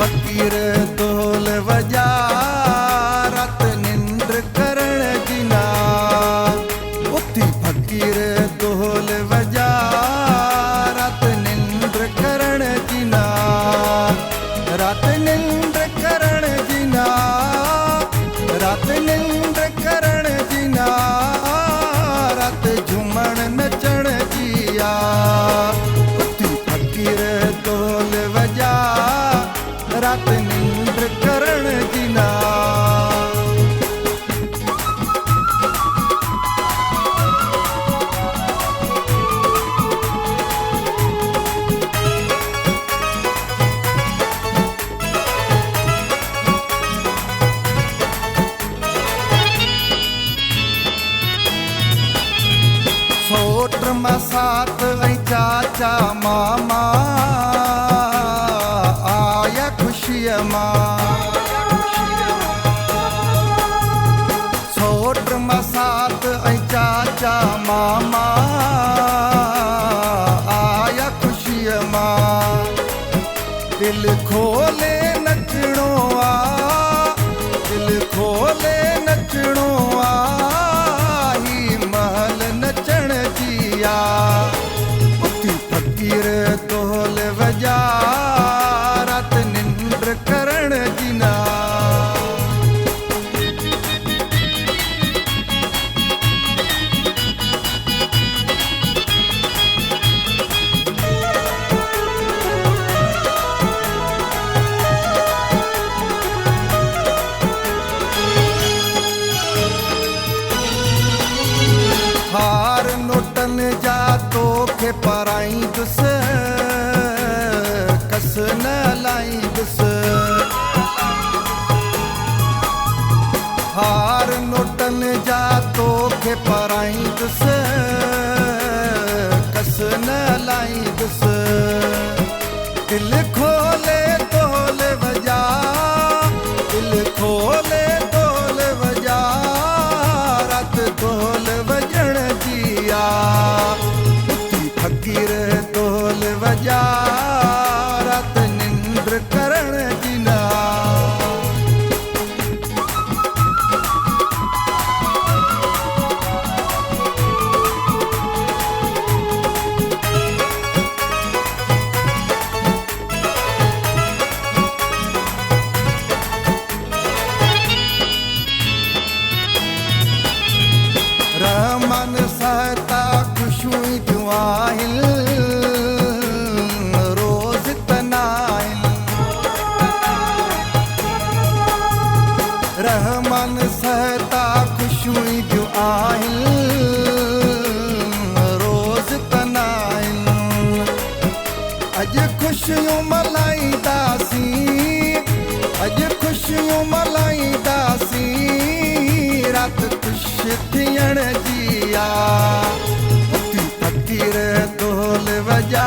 फकीर ढोल वजा रात निंद्र करण जिना उथी फकीर ढोल वजा रात निंद्र करण जिना रात निंद्र करण जिना रात निंद्र करण जिना रात झूमण नचण जिया उथी फकीर ढोल वजा रात निंद्र करण जिना सोट मसात ऐं चाचा मामा आया खुशीअ मां सोट मसात ऐं चाचा मामा आया खुशीअ मां दिल खोले नचणो आ दिल खोले नचणो आ उथी फकीर ढोल वजा रात निंद्र करण जिना हार नोटन जा तोखे पराईंदुस कस न लाईंदुस हार नोटन जा तोखे पराईंदुस कस न लाईंदुस दिल खोले ढोल वजा दिल खोले ढोल वजा रात ढोल वजण जिया उथी फकीर ढोल वजा रात निंद्र करण जिना रहमान सहता खुशबू दुआइल रोज तनाइल रहमान सहता खुशबू दुआइल रोज तनाइल अज खुशियों मल्हाईंदासी अज खुशियों मल्हाईंदासी रात खुश थियण जिया उथी फकीर ढोल वजा